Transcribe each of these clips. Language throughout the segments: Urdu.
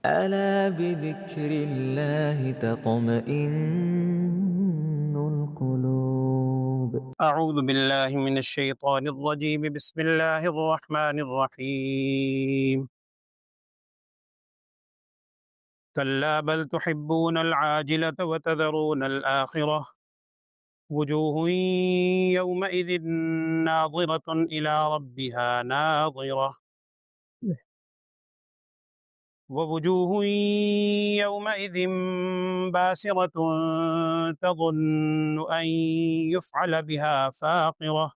ألا بذكر الله تطمئن القلوب. أعوذ بالله من الشيطان الرجيم. بسم الله الرحمن الرحيم. كلا بل تحبون العاجلة وتذرون الآخرة وجوه يومئذ ناظرة إلى ربها ناظرة ووجوه يومئذ باسرة تظن أن يفعل بها فاقرة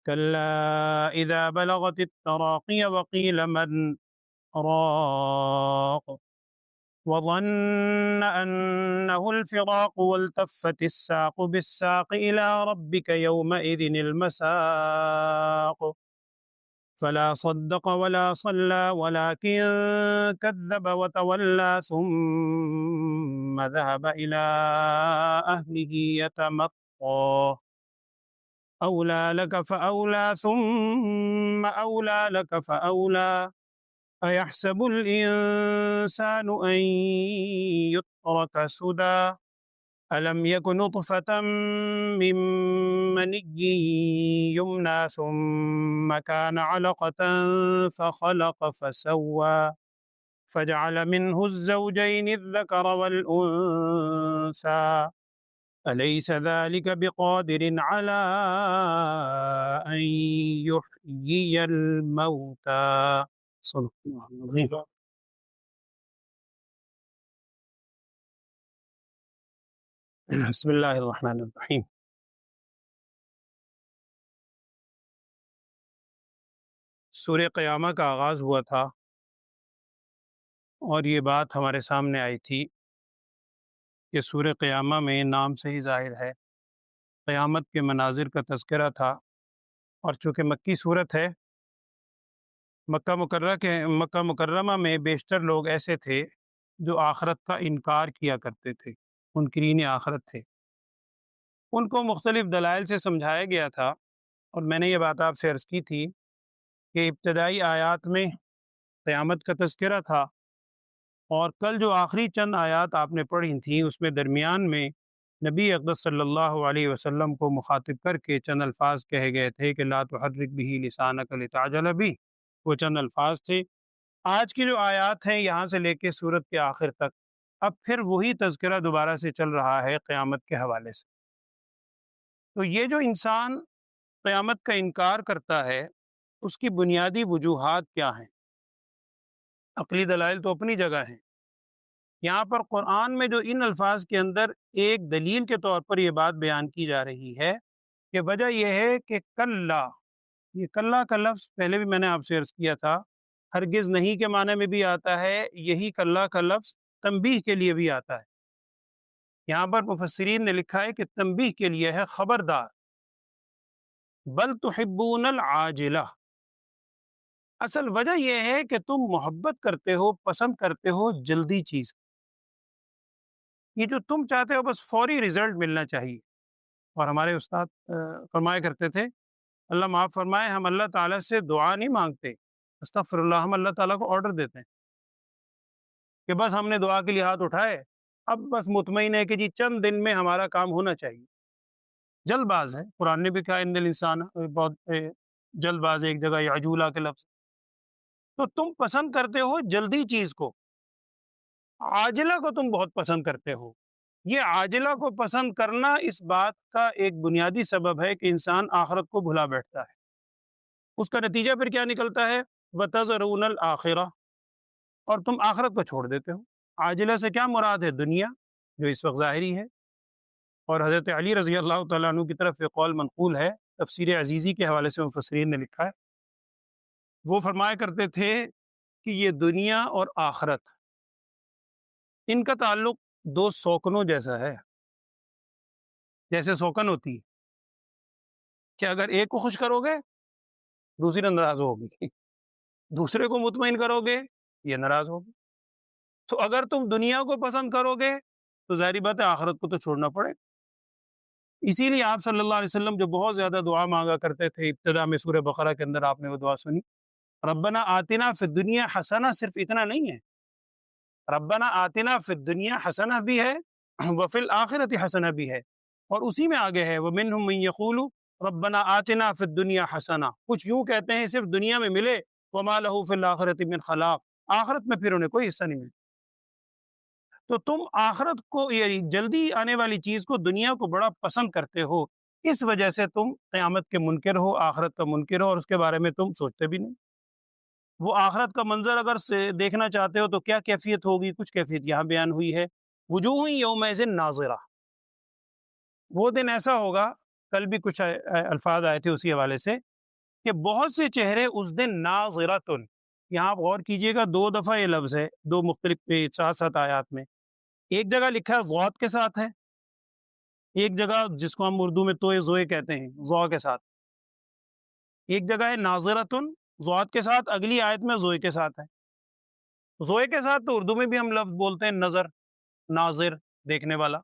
كلا إذا بلغت التراقي وقيل من راق وظن أنه الفراق والتفت الساق بالساق إلى ربك يومئذ المساق فلا صدق ولا صلى ولكن كذب وتولى ثم ذهب إلى أهله يتمطى أولى لك فأولى ثم أولى لك فأولى أيحسب الإنسان أن يترك سدى ألم يك نطفة من مني يمنى ثم كان علقة فخلق فسوى فجعل منه الزوجين الذكر والأنثى أليس ذلك بقادر على أن يحيي الموتى صدق الله العظيم. بسم اللہ الرحمن الرحیم. سورہ قیامہ کا آغاز ہوا تھا اور یہ بات ہمارے سامنے آئی تھی کہ سورہ قیامہ میں نام سے ہی ظاہر ہے قیامت کے مناظر کا تذکرہ تھا، اور چونکہ مکی صورت ہے، مکہ مکرمہ میں بیشتر لوگ ایسے تھے جو آخرت کا انکار کیا کرتے تھے، منکرین آخرت تھے. ان کو مختلف دلائل سے سمجھایا گیا تھا، اور میں نے یہ بات آپ سے عرض کی تھی کہ ابتدائی آیات میں قیامت کا تذکرہ تھا، اور کل جو آخری چند آیات آپ نے پڑھی تھیں اس میں درمیان میں نبی اقدس صلی اللہ علیہ وسلم کو مخاطب کر کے چند الفاظ کہے گئے تھے کہ لا تحرک به لسانک لتعجل به، وہ چند الفاظ تھے. آج کی جو آیات ہیں یہاں سے لے کے سورت کے آخر تک اب پھر وہی تذکرہ دوبارہ سے چل رہا ہے قیامت کے حوالے سے. تو یہ جو انسان قیامت کا انکار کرتا ہے اس کی بنیادی وجوہات کیا ہیں؟ عقلی دلائل تو اپنی جگہ ہیں. یہاں پر قرآن میں جو ان الفاظ کے اندر ایک دلیل کے طور پر یہ بات بیان کی جا رہی ہے کہ وجہ یہ ہے کہ کلا، یہ کلا کا لفظ پہلے بھی میں نے آپ سے عرض کیا تھا، ہرگز نہیں کے معنی میں بھی آتا ہے، یہی کلا کا لفظ تنبیہ کے لیے بھی آتا ہے. یہاں پر مفسرین نے لکھا ہے کہ تنبیہ کے لیے ہے، خبردار. بل تحبون العاجلہ، اصل وجہ یہ ہے کہ تم محبت کرتے ہو، پسند کرتے ہو جلدی چیز. یہ جو تم چاہتے ہو بس فوری رزلٹ ملنا چاہیے. اور ہمارے استاد فرمایا کرتے تھے، اللہ معاف فرمائے، ہم اللہ تعالیٰ سے دعا نہیں مانگتے، استغفر اللہ، ہم اللہ تعالیٰ کو آرڈر دیتے ہیں کہ بس ہم نے دعا کے لیے ہاتھ اٹھائے، اب بس مطمئن ہے کہ جی چند دن میں ہمارا کام ہونا چاہیے. جلد باز ہے، قرآن نے بھی کہا ان الانسان بہت جلد باز ہے، ایک جگہ عجولہ کے لفظ. تو تم پسند کرتے ہو جلدی چیز کو، عاجلہ کو تم بہت پسند کرتے ہو. یہ عاجلہ کو پسند کرنا اس بات کا ایک بنیادی سبب ہے کہ انسان آخرت کو بھلا بیٹھتا ہے. اس کا نتیجہ پھر کیا نکلتا ہے؟ وَتَذَرُونَ الْآخِرَةَ، اور تم آخرت کو چھوڑ دیتے ہو. عاجلہ سے کیا مراد ہے؟ دنیا جو اس وقت ظاہری ہے. اور حضرت علی رضی اللہ تعالیٰ عنہ کی طرف یہ قول منقول ہے، تفسیر عزیزی کے حوالے سے مفسرین نے لکھا ہے، وہ فرمایا کرتے تھے کہ یہ دنیا اور آخرت، ان کا تعلق دو سوکنوں جیسا ہے. جیسے سوکن ہوتی ہے کہ اگر ایک کو خوش کرو گے دوسری ناراض ہوگی، دوسرے کو مطمئن کرو گے یہ ناراض ہوگی. تو اگر تم دنیا کو پسند کرو گے تو ظاہری بات ہے آخرت کو تو چھوڑنا پڑے. اسی لیے آپ صلی اللہ علیہ وسلم جو بہت زیادہ دعا مانگا کرتے تھے، ابتدا میں سورہ بقرہ کے اندر آپ نے وہ دعا سنی، ربنا آتنا فی الدنیا حسنہ، صرف اتنا نہیں ہے، ربنا آتنا فی الدنیا حسنہ بھی ہے وفی الآخرۃ حسنہ بھی ہے، اور اسی میں آگے ہے ومنہم من یقول ربنا آتنا فی الدنیا حسنہ، کچھ یوں کہتے ہیں صرف دنیا میں ملے وما لہ فی الآخرۃ من خلاق، آخرت میں پھر انہیں کوئی حصہ نہیں ملتا۔ تو تم آخرت کو یعنی جلدی آنے والی چیز کو، دنیا کو بڑا پسند کرتے ہو، اس وجہ سے تم قیامت کے منکر ہو، آخرت کا منکر ہو، اور اس کے بارے میں تم سوچتے بھی نہیں۔ وہ آخرت کا منظر اگر دیکھنا چاہتے ہو تو کیا کیفیت ہوگی؟ کچھ کیفیت یہاں بیان ہوئی ہے، وجوہ یومئذ ناظرہ، وہ دن ایسا ہوگا، کل بھی کچھ الفاظ آئے تھے اسی حوالے سے، کہ بہت سے چہرے اس دن ناظرتن، یہاں آپ غور کیجئے گا، دو دفعہ یہ لفظ ہے، دو مختلف ساتھ ساتھ آیات میں، ایک جگہ لکھا ہے ضاد کے ساتھ ہے، ایک جگہ جس کو ہم اردو میں توئے زوئے کہتے ہیں ضا کے ساتھ، ایک جگہ ہے ناظرتن ضاد کے ساتھ، اگلی آیت میں زوئے کے ساتھ ہے۔ زوئے کے ساتھ تو اردو میں بھی ہم لفظ بولتے ہیں نظر، ناظر، دیکھنے والا،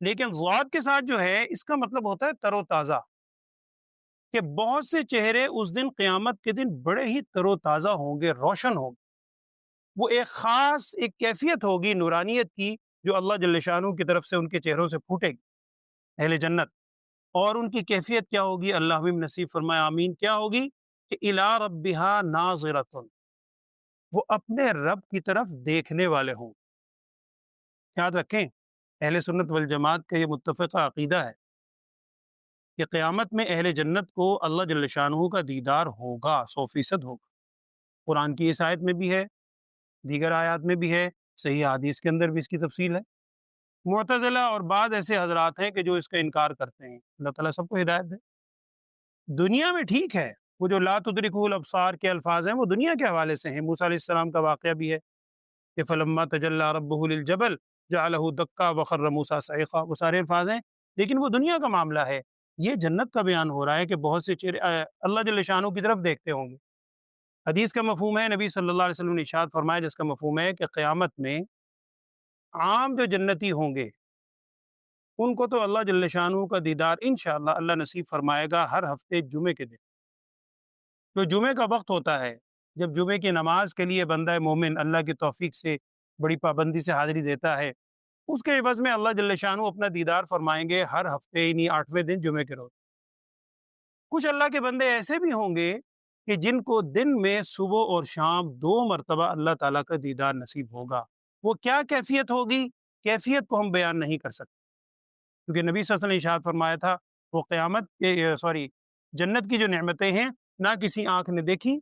لیکن ضاد کے ساتھ جو ہے اس کا مطلب ہوتا ہے تر و تازہ، کہ بہت سے چہرے اس دن قیامت کے دن بڑے ہی تر و تازہ ہوں گے، روشن ہوں گے، وہ ایک خاص ایک کیفیت ہوگی نورانیت کی جو اللہ جل شانہ کی طرف سے ان کے چہروں سے پھوٹے گی، اہل جنت، اور ان کی کیفیت کیا ہوگی؟ اللہ بھی نصیب فرمائے آمین، کیا ہوگی؟ کہ الی ربہا ناظرۃ، وہ اپنے رب کی طرف دیکھنے والے ہوں۔ یاد رکھیں، اہل سنت والجماعت کا یہ متفقہ عقیدہ ہے کہ قیامت میں اہل جنت کو اللہ جل شانہ کا دیدار ہوگا، 100% ہوگا۔ قرآن کی اس آیت میں بھی ہے، دیگر آیات میں بھی ہے، صحیح حدیث کے اندر بھی اس کی تفصیل ہے۔ معتزلہ اور بعض ایسے حضرات ہیں کہ جو اس کا انکار کرتے ہیں، اللہ تعالیٰ سب کو ہدایت دے۔ دنیا میں ٹھیک ہے، وہ جو لا تدرکہ الابصار کے الفاظ ہیں وہ دنیا کے حوالے سے ہیں، موسیٰ علیہ السلام کا واقعہ بھی ہے کہ فلما تجلی ربہ للجبل جعلہ دکا وخر موسیٰ صعقا، وہ سارے الفاظ ہیں، لیکن وہ دنیا کا معاملہ ہے۔ یہ جنت کا بیان ہو رہا ہے کہ بہت سے چہرے اللہ جل شانہ کی طرف دیکھتے ہوں گے۔ حدیث کا مفہوم ہے، نبی صلی اللہ علیہ وسلم نے ارشاد فرمایا جس کا مفہوم ہے کہ قیامت میں عام جو جنتی ہوں گے ان کو تو اللہ جل شانہ کا دیدار انشاءاللہ اللہ نصیب فرمائے گا ہر ہفتے جمعے کے دن۔ تو جمعے کا وقت ہوتا ہے جب جمعے کی نماز کے لیے بندہ مومن اللہ کی توفیق سے بڑی پابندی سے حاضری دیتا ہے، اس کے عوض میں اللہ جل شانہ اپنا دیدار فرمائیں گے ہر ہفتے، یعنی 8ویں دن جمعے کے روز۔ کچھ اللہ کے بندے ایسے بھی ہوں گے کہ جن کو دن میں صبح اور شام 2 مرتبہ اللہ تعالیٰ کا دیدار نصیب ہوگا۔ وہ کیا کیفیت ہوگی؟ کیفیت کو ہم بیان نہیں کر سکتے، کیونکہ نبی صلی اللہ علیہ وسلم نے ارشاد فرمایا تھا وہ جنت کی جو نعمتیں ہیں نہ کسی آنکھ نے دیکھی،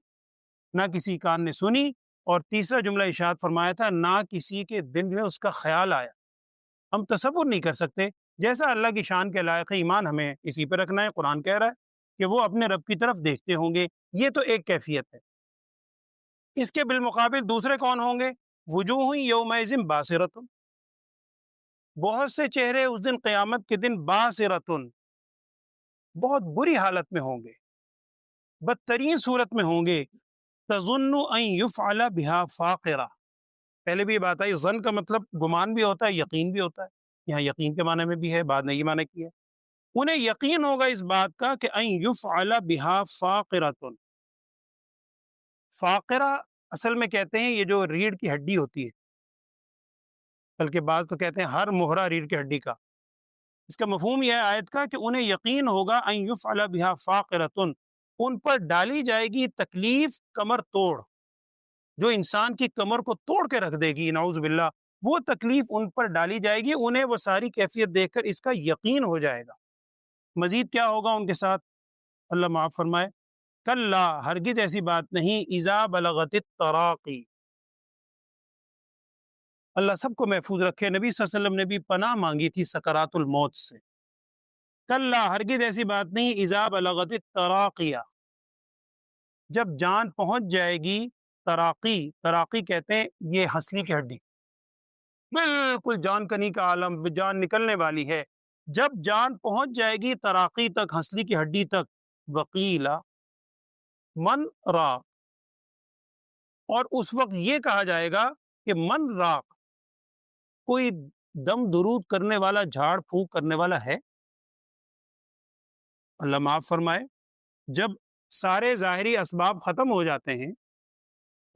نہ کسی کان نے سنی، اور تیسرا جملہ ارشاد فرمایا تھا نہ کسی کے دل میں اس کا خیال آیا۔ ہم تصور نہیں کر سکتے، جیسا اللہ کی شان کے لائق ہے، ایمان ہمیں اسی پہ رکھنا ہے۔ قرآن کہہ رہا ہے کہ وہ اپنے رب کی طرف دیکھتے ہوں گے، یہ تو ایک کیفیت ہے۔ اس کے بالمقابل دوسرے کون ہوں گے؟ وجوہ یومئذ باسرۃ، بہت سے چہرے اس دن قیامت کے دن باسرۃ، بہت بری حالت میں ہوں گے، بدترین صورت میں ہوں گے، تظن ان یفعل بها فاقرہ۔ پہلے بھی یہ بات آئی، ظن کا مطلب گمان بھی ہوتا ہے، یقین بھی ہوتا ہے، یہاں یقین کے معنی میں بھی ہے، بعد نے یہ معنی کیا ہے، انہیں یقین ہوگا اس بات کا کہ ان یفعل بها فاقرۃ۔ فاقرہ اصل میں کہتے ہیں یہ جو ریڑھ کی ہڈی ہوتی ہے، بلکہ بعض تو کہتے ہیں ہر مہرہ ریڑھ کی ہڈی کا۔ اس کا مفہوم یہ ہے آیت کا کہ انہیں یقین ہوگا ان یفعل بها فاقرۃ، ان پر ڈالی جائے گی تکلیف کمر توڑ، جو انسان کی کمر کو توڑ کے رکھ دے گی، نعوذ باللہ، وہ تکلیف ان پر ڈالی جائے گی، انہیں وہ ساری کیفیت دیکھ کر اس کا یقین ہو جائے گا۔ مزید کیا ہوگا ان کے ساتھ؟ اللہ معاف فرمائے، کلا، ہرگز ایسی بات نہیں، اذا بلغت التراقی، اللہ سب کو محفوظ رکھے، نبی صلی اللہ علیہ وسلم نے بھی پناہ مانگی تھی سکرات الموت سے۔ کلا، ہرگز ایسی بات نہیں، اذا بلغت التراقیہ، جب جان پہنچ جائے گی، تراقی، تراقی کہتے ہیں یہ ہنسلی کی ہڈی، بالکل جان کنی کا عالم، جان نکلنے والی ہے، جب جان پہنچ جائے گی تراقی تک، ہنسلی کی ہڈی تک، وقیلا من راق، اور اس وقت یہ کہا جائے گا کہ من راق، کوئی دم درود کرنے والا، جھاڑ پھونک کرنے والا ہے؟ اللہ معاف فرمائے، جب سارے ظاہری اسباب ختم ہو جاتے ہیں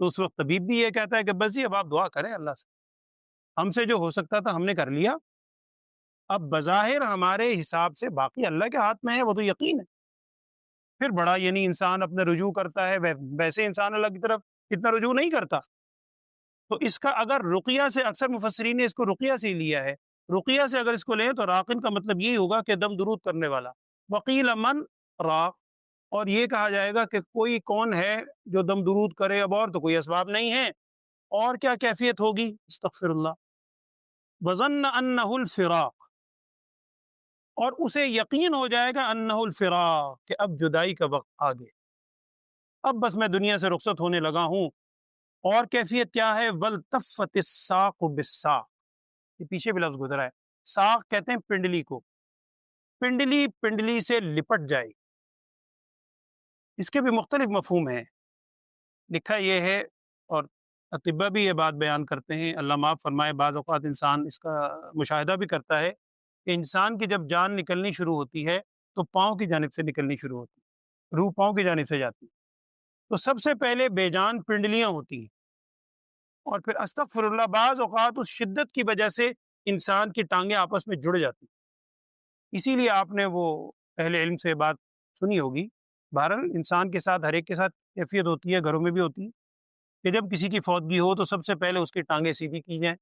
تو اس وقت طبیب بھی یہ کہتا ہے کہ بس جی اب آپ دعا کریں اللہ سے، ہم سے جو ہو سکتا تھا ہم نے کر لیا، اب بظاہر ہمارے حساب سے باقی اللہ کے ہاتھ میں ہے، وہ تو یقین ہے۔ پھر بڑا یعنی انسان اپنے رجوع کرتا ہے، ویسے انسان اللہ کی طرف اتنا رجوع نہیں کرتا۔ تو اس کا اگر رقیہ سے، اکثر مفسرین نے اس کو رقیہ سے ہی لیا ہے، رقیہ سے اگر اس کو لیں تو راقن کا مطلب یہی ہوگا کہ دم درود کرنے والا، وقیل من راق، اور یہ کہا جائے گا کہ کوئی کون ہے جو دم درود کرے، اب اور تو کوئی اسباب نہیں ہے، اور کیا کیفیت ہوگی؟ استغفر اللہ، وظن انہ الفراق، اور اسے یقین ہو جائے گا انہ الفراق کہ اب جدائی کا وقت آ گیا، اب بس میں دنیا سے رخصت ہونے لگا ہوں۔ اور کیفیت کیا ہے؟ وَالْتَفَّتِ السَّاقُ بِالسَّاقِ، یہ پیچھے بھی لفظ گزرا ہے، ساق کہتے ہیں پنڈلی کو، پنڈلی پنڈلی سے لپٹ جائے، اس کے بھی مختلف مفہوم ہیں۔ لکھا یہ ہے، اور اطباء بھی یہ بات بیان کرتے ہیں، اللہ معاف فرمائے، بعض اوقات انسان اس کا مشاہدہ بھی کرتا ہے کہ انسان کی جب جان نکلنی شروع ہوتی ہے تو پاؤں کی جانب سے نکلنی شروع ہوتی ہے، روح پاؤں کی جانب سے جاتی ہے، تو سب سے پہلے بے جان پنڈلیاں ہوتی ہیں، اور پھر استغفر اللہ، بعض اوقات اس شدت کی وجہ سے انسان کی ٹانگیں آپس میں جڑ جاتی ہیں۔ اسی لیے آپ نے وہ اہل علم سے بات سنی ہوگی، بہرحال انسان کے ساتھ، ہر ایک کے ساتھ کیفیت ہوتی ہے، گھروں میں بھی ہوتی ہے، کہ جب کسی کی فوتگی ہو تو سب سے پہلے اس کی ٹانگیں سیدھی کی جائیں،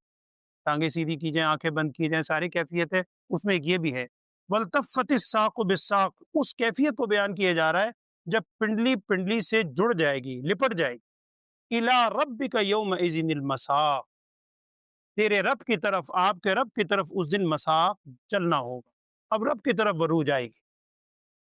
ٹانگیں سیدھی کی جائیں، آنکھیں بند کی جائیں، ساری کیفیت ہے، اس میں ایک یہ بھی ہے۔ وَالْتَفَّتِ السَّاقُ بِالسَّاقِ، اس کیفیت کو بیان کیا جا رہا ہے جب پنڈلی پنڈلی سے جڑ جائے گی، لپٹ جائے گی۔ إِلَىٰ رَبِّكَ يَوْمَئِذٍ الْمَسَاقُ، تیرے رب کی طرف، آپ کے رب کی طرف اس دن مساق، چلنا ہوگا، اب رب کی طرف وہ روح جائے گی۔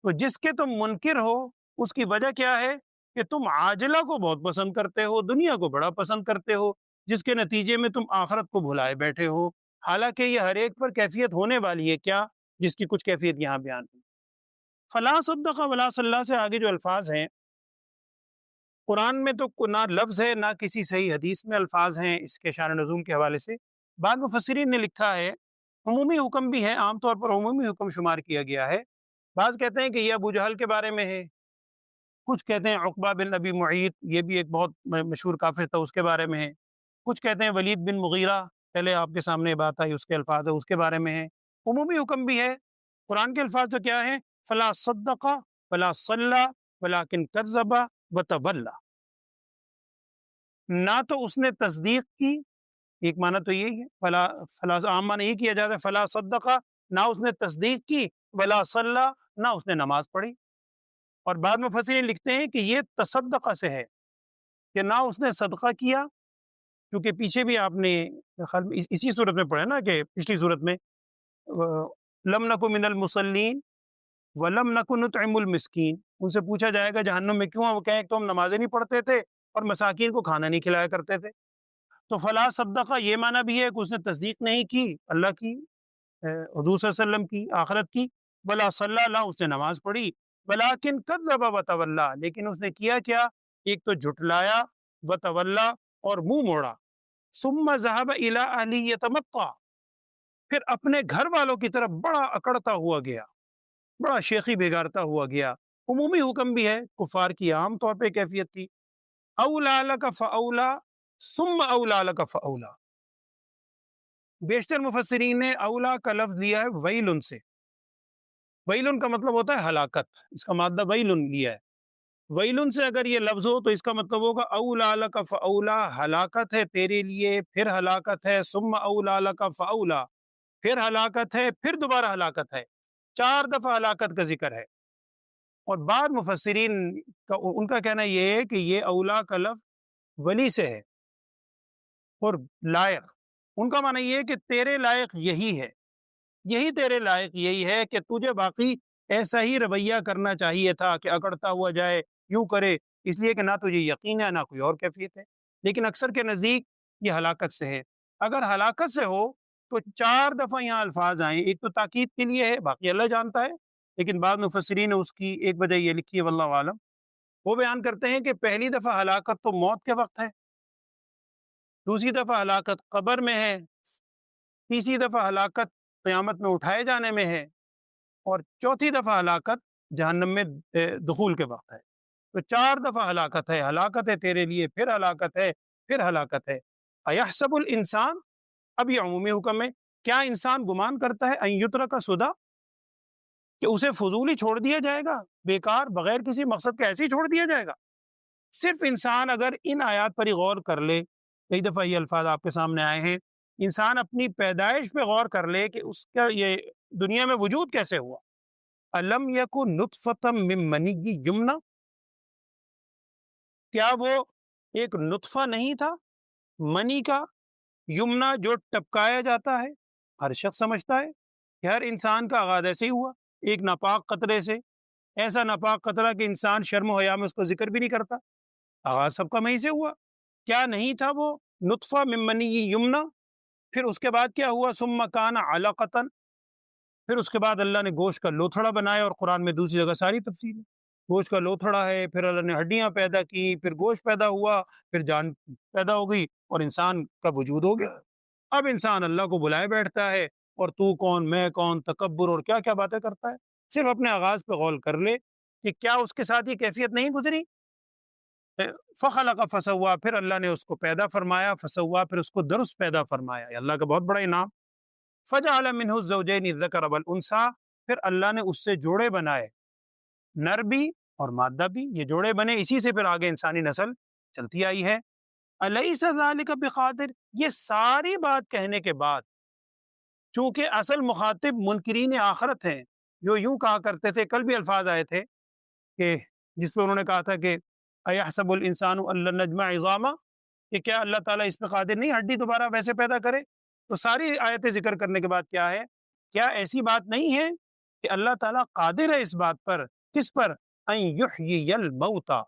تو جس کے تم منکر ہو، اس کی وجہ کیا ہے؟ کہ تم عاجلہ کو بہت پسند کرتے ہو، دنیا کو بڑا پسند کرتے ہو، جس کے نتیجے میں تم آخرت کو بھلائے بیٹھے ہو، حالانکہ یہ ہر ایک پر کیفیت ہونے والی ہے، کیا؟ جس کی کچھ کیفیت یہاں بیان ہوئی۔ فلا صدق ولا صلی سے آگے جو الفاظ ہیں، قرآن میں تو نہ لفظ ہے، نہ کسی صحیح حدیث میں الفاظ ہیں اس کے شان نزول کے حوالے سے۔ بعض مفسرین نے لکھا ہے عمومی حکم بھی ہے، عام طور پر عمومی حکم شمار کیا گیا ہے۔ بعض کہتے ہیں کہ یہ ابو جہل کے بارے میں ہے، کچھ کہتے ہیں عقبہ بن ابی معیط، یہ بھی ایک بہت مشہور کافر تھا، اس کے بارے میں ہے، کچھ کہتے ہیں ولید بن مغیرہ، پہلے آپ کے سامنے بات آئی، اس کے الفاظ ہے، اس کے بارے میں ہے۔ عمومی حکم بھی ہے۔ قرآن کے الفاظ تو کیا ہیں؟ فلا صدق ولا صلی ولکن کذب وتولی، نہ تو اس نے تصدیق کی، ایک معنی تو یہی ہے، فلا عام معنی یہ کیا جاتا ہے، فلا صدق، نہ اس نے تصدیق کی، ولا صلی، نہ اس نے نماز پڑھی۔ اور بعد مفسرین لکھتے ہیں کہ یہ تصدقہ سے ہے، کہ نہ اس نے صدقہ کیا، کیونکہ پیچھے بھی آپ نے اسی صورت میں پڑھا نا، کہ پچھلی صورت میں لم نکن من المصلین ولم نکن نطعم المسکین، ان سے پوچھا جائے گا جہنم میں کیوں ہیں، وہ کہیں کہ تو ہم نمازیں نہیں پڑھتے تھے اور مساکین کو کھانا نہیں کھلایا کرتے تھے۔ تو فلا صدقہ یہ معنی بھی ہے کہ اس نے تصدیق نہیں کی اللہ کی، حضور صلی اللہ علیہ وسلم کی، آخرت کی، ولا صلی اللہ، اس نے نماز پڑھی، ولیکن کذب وتولی، لیکن اس نے کیا کیا؟ ایک تو جھٹلایا، وتولی، اور منہ موڑا، ثم ذهب الى اهله يتمطع، پھر اپنے گھر والوں کی طرف بڑا اکڑتا ہوا گیا، بڑا شیخی بگارتا ہوا گیا۔ عمومی حکم بھی ہے، کفار کی عام طور پہ کیفیت تھی۔ اولا لک فاولا ثم اولا لک فاولا، بیشتر مفسرین نے اولا کا لفظ لیا ہے ویلن سے، ویلن کا مطلب ہوتا ہے ہلاکت، اس کا مادہ ویلن لیا ہے، ویلن سے اگر یہ لفظ ہو تو اس کا مطلب ہوگا اولا لک فاولا، ہلاکت ہے تیرے لیے، پھر ہلاکت ہے، ثم اولا لک فاولا، پھر ہلاکت ہے، پھر دوبارہ ہلاکت ہے، 4 دفعہ ہلاکت کا ذکر ہے۔ اور بعض مفسرین کا ان کا کہنا یہ ہے کہ یہ اولا کا لفظ ولی سے ہے، اور لائق، ان کا معنی یہ ہے کہ تیرے لائق یہی ہے، یہی تیرے لائق یہی ہے کہ تجھے باقی ایسا ہی رویہ کرنا چاہیے تھا کہ اکڑتا ہوا جائے، یوں کرے، اس لیے کہ نہ تجھے یقین ہے نہ کوئی اور کیفیت ہے، لیکن اکثر کے نزدیک یہ ہلاکت سے ہے۔ اگر ہلاکت سے ہو تو 4 دفعہ یہاں الفاظ آئیں، ایک تو تاکید کے لیے ہے، باقی اللہ جانتا ہے، لیکن بعض مفسرین نے اس کی ایک وجہ یہ لکھی ہے، واللہ عالم، وہ بیان کرتے ہیں کہ پہلی دفعہ ہلاکت تو موت کے وقت ہے، دوسری دفعہ ہلاکت قبر میں ہے، تیسری دفعہ ہلاکت قیامت میں اٹھائے جانے میں ہے، اور چوتھی دفعہ ہلاکت جہنم میں دخول کے وقت ہے۔ تو 4 دفعہ ہلاکت ہے تیرے لیے، پھر ہلاکت ہے، پھر ہلاکت ہے۔ ایحسب الانسان، اب یہ عمومی حکم ہے، کیا انسان گمان کرتا ہے ان یترک سدی، کہ اسے فضول ہی چھوڑ دیا جائے گا، بیکار بغیر کسی مقصد کے ایسے ہی چھوڑ دیا جائے گا؟ صرف انسان اگر ان آیات پر ہی غور کر لے، کئی دفعہ یہ الفاظ آپ کے سامنے آئے ہیں، انسان اپنی پیدائش پہ غور کر لے کہ اس کا یہ دنیا میں وجود کیسے ہوا۔ الم یکن نطفۃ من منی یمنی، کیا وہ ایک نطفہ نہیں تھا منی کا، یمنا جو ٹپکایا جاتا ہے؟ ہر شخص سمجھتا ہے کہ ہر انسان کا آغاز ایسے ہی ہوا، ایک ناپاک قطرے سے، ایسا ناپاک قطرہ کہ انسان شرم و حیا میں اس کو ذکر بھی نہیں کرتا، آغاز سب کا وہیں سے ہوا۔ کیا نہیں تھا وہ نطفہ من منی یمنا؟ پھر اس کے بعد کیا ہوا؟ ثم کان علقۃ، پھر اس کے بعد اللہ نے گوشت کا لوتھڑا بنایا، اور قرآن میں دوسری جگہ ساری تفصیل ہے۔ گوشت کا لوتھڑا ہے، پھر اللہ نے ہڈیاں پیدا کی، پھر گوشت پیدا ہوا، پھر جان پیدا ہو گئی، اور انسان کا وجود ہو گیا۔ اب انسان اللہ کو بلائے بیٹھتا ہے، اور تو کون میں کون، تکبر اور کیا کیا باتیں کرتا ہے۔ صرف اپنے آغاز پہ غور کر لے کہ کیا اس کے ساتھ یہ کیفیت نہیں گزری؟ فخلق فسوا، پھر اللہ نے اس کو پیدا فرمایا، فسوا، پھر اس کو درست پیدا فرمایا، یہ اللہ کا بہت بڑا انعام۔ فجعل منہ الزوجین الذکر والانثی، پھر اللہ نے اس سے جوڑے بنائے، نر بھی اور مادہ بھی، یہ جوڑے بنے، اسی سے پھر آگے انسانی نسل چلتی آئی ہے۔ الیس ذلک بقادر، یہ ساری بات کہنے کے بعد، چونکہ اصل مخاطب منکرین آخرت ہیں، جو یوں کہا کرتے تھے، کل بھی الفاظ آئے تھے کہ جس پہ انہوں نے کہا تھا کہ ایحسب الانسان ان لن نجمع عظاما، کہ کیا اللہ تعالیٰ اس پہ قادر نہیں ہڈی دوبارہ ویسے پیدا کرے؟ تو ساری آیتیں ذکر کرنے کے بعد کیا ہے، کیا ایسی بات نہیں ہے کہ اللہ تعالیٰ قادر ہے اس بات پر، کس پر؟ ان یحیی الموتى،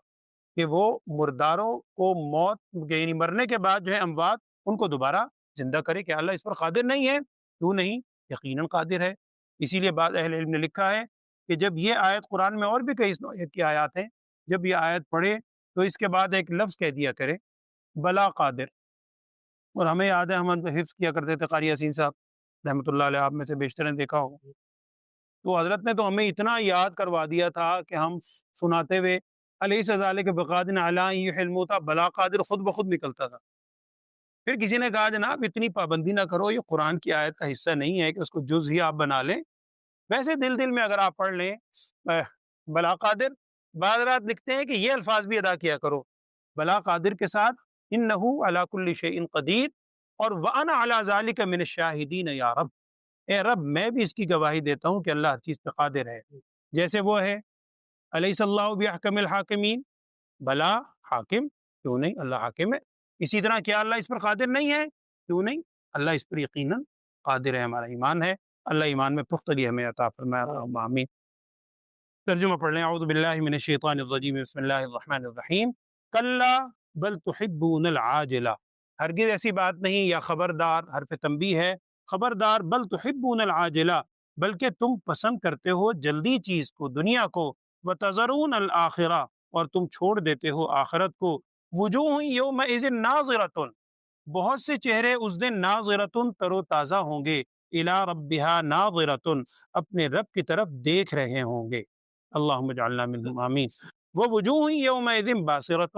کہ وہ مرداروں کو موت یعنی مرنے کے بعد جو ہے اموات، ان کو دوبارہ زندہ کرے۔ کہ اللہ اس پر قادر نہیں ہے؟ کیوں نہیں، یقیناً قادر ہے۔ اسی لیے بعض اہل علم نے لکھا ہے کہ جب یہ آیت، قرآن میں اور بھی کئی اس نوعیت کی آیات ہیں، جب یہ آیت پڑھے تو اس کے بعد ایک لفظ کہہ دیا کرے، بلا قادر۔ اور ہمیں یاد ہے، ہم حفظ کیا کرتے تھے، قاری یاسین صاحب رحمۃ اللہ علیہ، آپ میں سے بیشتر نے دیکھا ہوگا، تو حضرت نے تو ہمیں اتنا یاد کروا دیا تھا کہ ہم سناتے ہوئے الیس ذلک بقادر علی ان یحیی الموتى، بلا قادر خود بخود نکلتا تھا۔ پھر کسی نے کہا جناب اتنی پابندی نہ کرو، یہ قرآن کی آیت کا حصہ نہیں ہے کہ اس کو جز ہی آپ بنا لیں، ویسے دل دل میں اگر آپ پڑھ لیں بلا قادر، بعض رات لکھتے ہیں کہ یہ الفاظ بھی ادا کیا کرو، بلا قادر کے ساتھ انہ علی کل شیء قدیر، اور وانا علی ذلک من الشاہدین یا رب، اے رب میں بھی اس کی گواہی دیتا ہوں کہ اللہ ہر چیز پہ قادر ہے۔ جیسے وہ ہے الیس اللہ باحکم الحاکمین، بلا حاکم، کیوں نہیں، اللہ حاکم ہے۔ اسی طرح کیا اللہ اس پر قادر نہیں ہے؟ کیوں نہیں، اللہ اس پر یقیناً قادر ہے۔ ہمارا ایمان ہے، اللہ ایمان میں پختگی ہمیں عطا فرمائے، اللہم آمین۔ ترجمہ پڑھ لیں، اعوذ باللہ من الشیطان الرجیم، بسم اللہ الرحمن الرحیم۔ کلا بل تحبون العاجلہ، ہرگز ایسی بات نہیں، یا خبردار، حرف تنبیہ ہے، خبردار، بل تحبون العاجلہ، بلکہ تم پسند کرتے ہو جلدی چیز کو، دنیا کو، وتذرون الآخرہ، اور تم چھوڑ دیتے ہو آخرت کو، وجوہ یومئذ ناظرۃ، بہت سے چہرے اس دن ناظرۃ، تر و تازہ ہوں گے، الی ربہا ناظرۃ، اپنے رب کی طرف دیکھ رہے ہوں گے۔ اللہم اجعلنا منہم، آمین۔ ووجوہ یومئذ باسرۃ،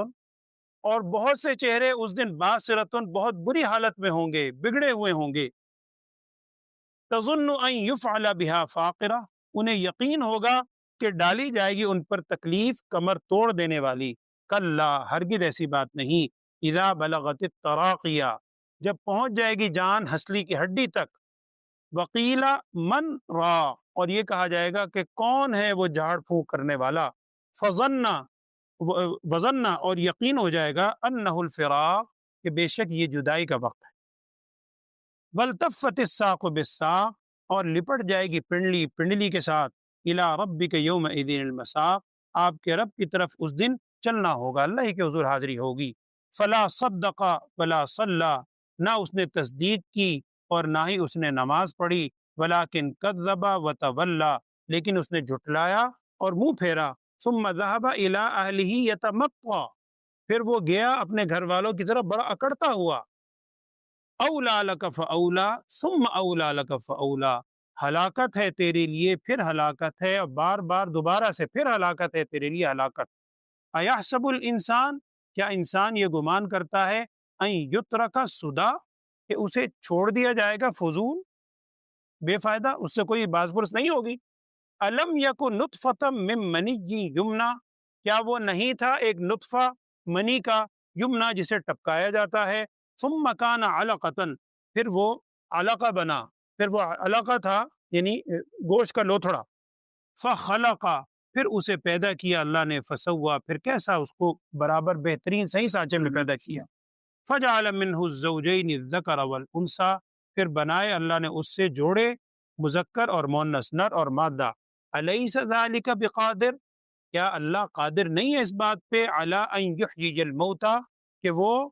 اور بہت سے چہرے اس دن باسرۃ، بہت بری حالت میں ہوں گے، بگڑے ہوئے ہوں گے، تظن ان یفعل بہا فاقرہ، انہیں یقین ہوگا کہ ڈالی جائے گی ان پر تکلیف کمر توڑ دینے والی۔ کلا، ہرگز ایسی بات نہیں، اذا بلغت التراقیہ، جب پہنچ جائے گی جان ہنسلی کی ہڈی تک، وقیل من راق، اور یہ کہا جائے گا کہ کون ہے وہ جھاڑ پھونک کرنے والا، فظن، وظن، اور یقین ہو جائے گا، انہ الفراق، کہ بے شک یہ جدائی کا وقت ہے، والتفت الساق بالساق، اور لپٹ جائے گی پنڈلی پنڈلی کے ساتھ، الی ربک یومئذ المساق، آپ کے رب کی طرف اس دن چلنا ہوگا، اللہ ہی کے حضور حاضری ہوگی۔ فلا صدق ولا صلی، نہ اس نے تصدیق کی اور نہ ہی اس نے نماز پڑھی، ولکن کذب وتولی، لیکن اس نے جھٹلایا اور منہ پھیرا، ثم ذهب الی اہلہ یتمطى، پھر وہ گیا اپنے گھر والوں کی طرف بڑا اکڑتا ہوا، اولی لک فاولی ثم اولی لک فاولی، ہلاکت ہے تیرے لیے، پھر ہلاکت ہے، اور بار بار دوبارہ سے پھر ہلاکت ہے تیرے لیے ہلاکت۔ ایحسب الانسان، کیا انسان یہ گمان کرتا ہے، ان یترک سدی، کہ اسے چھوڑ دیا جائے گا فضول، بے فائدہ، اس سے کوئی باز پرس نہیں ہوگی۔ الم یک نطفۃ من منی یمنا، کیا وہ نہیں تھا ایک نطفہ منی کا، یمنا جسے ٹپکایا جاتا ہے، ثم کان علقۃ، پھر وہ علقہ بنا، پھر وہ علقہ تھا یعنی گوشت کا لوتھڑا، فخلق، پھر اسے پیدا کیا اللہ نے، فسوا، پھر کیسا اس کو برابر بہترین صحیح سانچے میں پیدا کیا، فجعل منہ الزوجین الذکر والانثی، پھر بنائے اللہ نے اس سے جوڑے مذکر اور مؤنث، نر اور مادہ، الیس ذلک بقادر، کیا اللہ قادر نہیں ہے اس بات پہ، علی ان یحیی الموتى، کہ وہ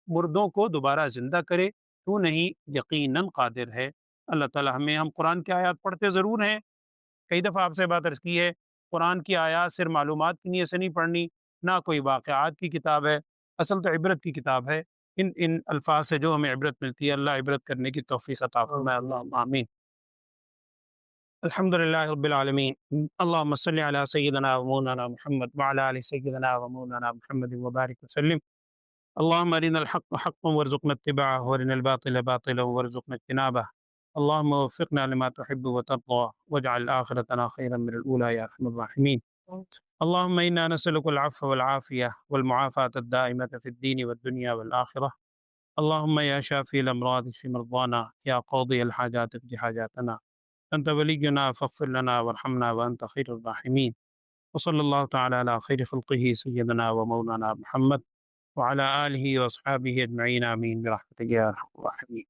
مردوں کو دوبارہ زندہ کرے، تو نہیں، یقیناً قادر ہے۔ اللہ تعالی ہمیں، ہم قرآن کی آیات پڑھتے ضرور ہیں، کئی دفعہ آپ سے بات عرض کی ہے، قرآن کی آیات صرف معلومات کی نیت سے نہیں پڑھنی، نہ کوئی واقعات کی کتاب ہے، اصل تو عبرت کی کتاب ہے، ان الفاظ سے جو ہمیں عبرت ملتی ہے، اللہ عبرت کرنے کی توفیق عطا فرمائے، اللہم آمین۔ الحمد للہ رب العالمین، اللہم صلی علی سیدنا و مولانا محمد وعلی آل سیدنا و مولانا محمد وبارک وسلم۔ اللہم ارنا الحق حقا وارزقنا اتباعہ، وارنا الباطل باطلا وارزقنا اجتنابہ، اللہم وفقنا لما تحب وترضى واجعل آخرتنا خيرا من الأولى يا أرحم الراحمين۔ اللهم إنا نسألك العفو والعافية والمعافاة الدائمة في الدين والدنيا والآخرة، اللهم يا شافي الأمراض اشف مرضانا، يا قاضي الحاجات اقض حاجاتنا، أنت ولينا فاغفر لنا وارحمنا وأنت خير الراحمين، وصلى الله تعالى على خير خلقه سيدنا ومولانا محمد وعلى آله وأصحابه أجمعين، آمين برحمتك يا أرحم الراحمين۔